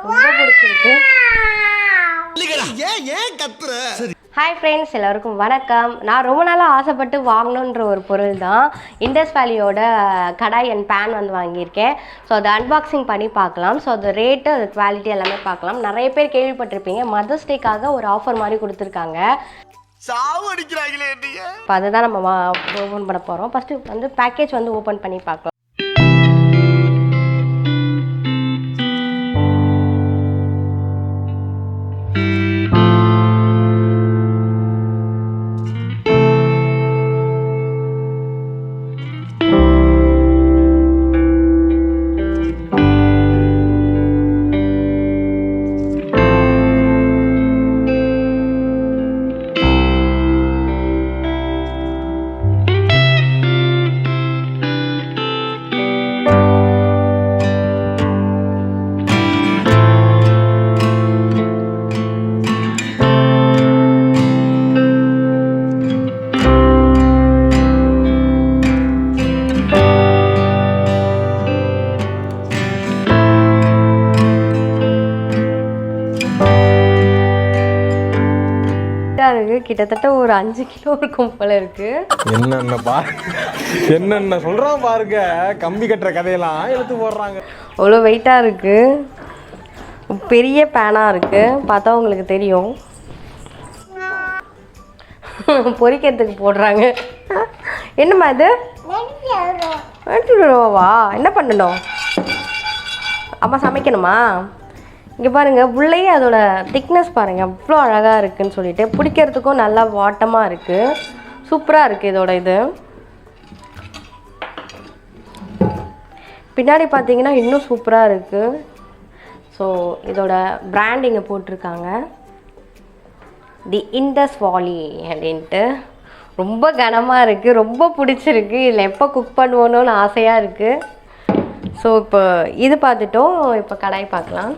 ரொம்ப பிடிச்சிருக்கு. Hi friends, எல்லாருக்கும் வணக்கம். நான் ரொம்ப நாளாக ஆசைப்பட்டு வாங்கணுன்ற ஒரு பொருள் தான் இண்டஸ் வேலியோட கடாய் அண்ட் பேன் வந்து வாங்கியிருக்கேன். ஸோ அதை அன்பாக்சிங் பண்ணி பார்க்கலாம். ஸோ அது ரேட்டு, அது குவாலிட்டி எல்லாமே பார்க்கலாம். நிறைய பேர் கேள்விப்பட்டிருப்பீங்க, மதர்ஸ் டேக்காக ஒரு ஆஃபர் மாதிரி கொடுத்துருக்காங்க. இப்போ அதை தான் நம்ம ஓப்பன் பண்ண போகிறோம். ஃபஸ்ட்டு வந்து பேக்கேஜ் வந்து ஓப்பன் பண்ணி பார்க்கலாம். இருக்கு, கிட்டத்தட்ட ஒரு 5 கிலோ இருக்கும் போல இருக்கு. என்னென்ன சொல்றான் பாருங்க, கம்பி கட்டுற கதையெல்லாம் எடுத்து போடுறாங்க. அவ்வளோ வெயிட்டா இருக்கு, பெரிய பேனா இருக்கு, பார்த்தா உங்களுக்கு தெரியும். பொரிக்கிறதுக்கு போடுறாங்க. என்னம்மா இது? 20 ரூபாவா? என்ன பண்ணணும்? அம்மா சமைக்கணுமா? இங்கே பாருங்கள், உள்ளேயே அதோட திக்னஸ் பாருங்கள், அவ்வளோ அழகாக இருக்குதுன்னு சொல்லிட்டு. பிடிக்கிறதுக்கும் நல்லா வாட்டமாக இருக்குது, சூப்பராக இருக்குது இதோட இது. பின்னாடி பார்த்தீங்கன்னா இன்னும் சூப்பராக இருக்குது. ஸோ இதோட பிராண்ட் இங்கே போட்டிருக்காங்க, தி இண்டஸ் வேலி அப்படின்ட்டு. ரொம்ப கனமாக இருக்குது, ரொம்ப பிடிச்சிருக்கு. இதில் எப்போ குக் பண்ணுவோன்னு ஆசையாக இருக்குது. ஸோ இப்போ இது பார்த்துட்டோம், இப்போ கடாய் பார்க்கலாம்.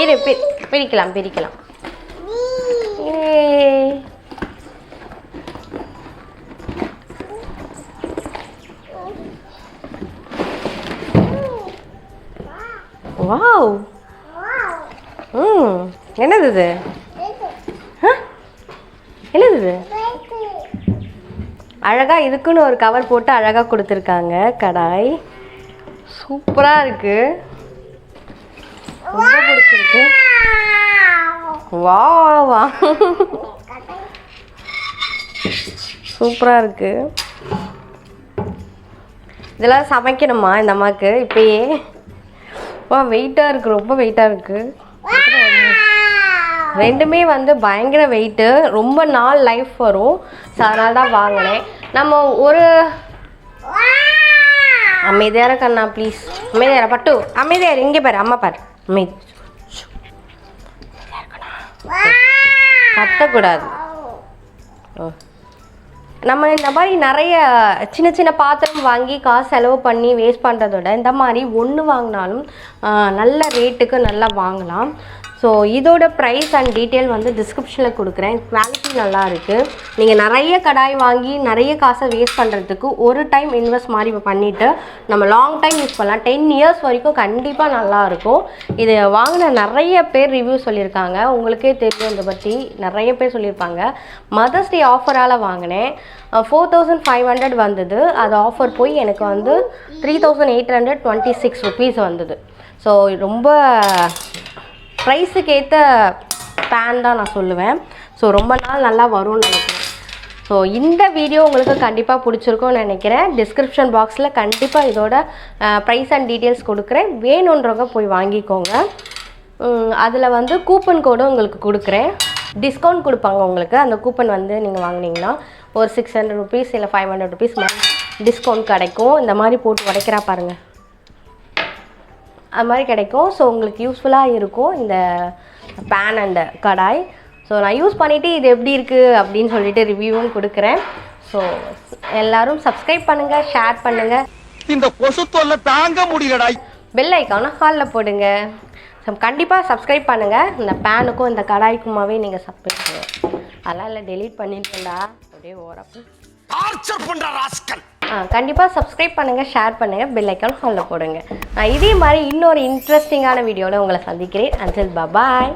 இரு, பிரிக்கலாம். வாவ், என்னது இது? என்னது இது? அழகா இதுக்குன்னு ஒரு கவர் போட்டு அழகா கொடுத்துருக்காங்க. கடாய் சூப்பராக இருக்கு, ரொம்ப பிடிச்சிருக்கு. வா சூப்பராக இருக்கு. இதெல்லாம் சமைக்கணுமா இந்த அம்மாவுக்கு இப்பயே? வா, வெயிட்டாக இருக்குது, ரொம்ப வெயிட்டாக இருக்குது. ரெண்டுமே வந்து பயங்கர வெயிட்டு, ரொம்ப நாள் லைஃப் வரும். ஸோ அதனால தான் வாங்கினேன். நம்ம ஒரு அமைதியார கண்ணா, ப்ளீஸ் அமைதியார. பட்டு அமைதியார், இங்கே பாரு, அம்மா பாரு, அமைதி. கத்தக்கூடாது. நம்ம இந்த மாதிரி நிறைய சின்ன சின்ன பாத்திரம் வாங்கி காசு செலவு பண்ணி வேஸ்ட் பண்ணுறதோட இந்த மாதிரி ஒன்று வாங்கினாலும் நல்ல ரேட்டுக்கு நல்லா வாங்கலாம். ஸோ இதோட ப்ரைஸ் அண்ட் டீட்டெயில் வந்து டிஸ்கிரிப்ஷனில் கொடுக்குறேன். குவாலிட்டி நல்லா இருக்குது. நீங்கள் நிறைய கடாய் வாங்கி நிறைய காசை வேஸ்ட் பண்ணுறதுக்கு ஒரு டைம் இன்வெஸ்ட் மாதிரி பண்ணிவிட்டு நம்ம லாங் டைம் யூஸ் பண்ணலாம். 10 இயர்ஸ் வரைக்கும் கண்டிப்பாக நல்லாயிருக்கும். இது வாங்கின நிறைய பேர் ரிவ்யூ சொல்லியிருக்காங்க, உங்களுக்கே தெரியும், இதை பற்றி நிறைய பேர் சொல்லியிருப்பாங்க. மதர்ஸ் டே ஆஃபரால் வாங்கினேன். 4500 வந்தது. அது ஆஃபர் போய் எனக்கு வந்து 3826 ருபீஸ் வந்தது. ஸோ ரொம்ப ப்ரைஸுக்கு ஏற்ற பேன் தான் நான் சொல்லுவேன். ஸோ ரொம்ப நாள் நல்லா வரும்னு நினைக்கிறேன். ஸோ இந்த வீடியோ உங்களுக்கு கண்டிப்பாக பிடிச்சிருக்கும்னு நினைக்கிறேன். டிஸ்கிரிப்ஷன் பாக்ஸில் கண்டிப்பாக இதோட ப்ரைஸ் அண்ட் டீட்டெயில்ஸ் கொடுக்குறேன், வேணுன்றவங்க போய் வாங்கிக்கோங்க. அதில் வந்து கூப்பன் கோடும் உங்களுக்கு கொடுக்குறேன், டிஸ்கவுண்ட் கொடுப்பாங்க உங்களுக்கு. அந்த கூப்பன் வந்து நீங்கள் வாங்கினீங்கன்னா ஒரு 600 ருபீஸ் இல்லை 500 ருபீஸ் மாதிரி டிஸ்கவுண்ட் கிடைக்கும். இந்த மாதிரி போட்டு உடைக்கிறா பாருங்கள், அது மாதிரி கிடைக்கும். ஸோ உங்களுக்கு யூஸ்ஃபுல்லாக இருக்கும் இந்த பேன் அண்ட் கடாய். ஸோ நான் யூஸ் பண்ணிவிட்டு இது எப்படி இருக்குது அப்படின்னு சொல்லிட்டு ரிவ்யூவும் கொடுக்குறேன். ஸோ எல்லோரும் சப்ஸ்கிரைப் பண்ணுங்கள், ஷேர் பண்ணுங்கள். இந்த கொசு தொல்லை தாங்க முடியலடா. பெல் ஐக்கானை ஹாலில் போடுங்க. ஸோ கண்டிப்பாக சப்ஸ்கிரைப் பண்ணுங்கள். இந்த பேனுக்கும் இந்த கடாய்க்குமாவே நீங்கள் சப்ஸ்கிரைப் பண்ணுங்கள். அதெல்லாம் இல்லை டெலீட் பண்ணிட்டேன்டா அப்படியே ஓரப்பு கண்டிப்பாக சப்ஸ்கிரைப் பண்ணுங்கள், ஷேர் பண்ணுங்கள், பெல் ஐக்கான் ஹாலில் போடுங்க. நான் இதே மாதிரி இன்னொரு இன்ட்ரெஸ்டிங்கான வீடியோவில் உங்களை சந்திக்கிறேன். அன்டில் பாய்.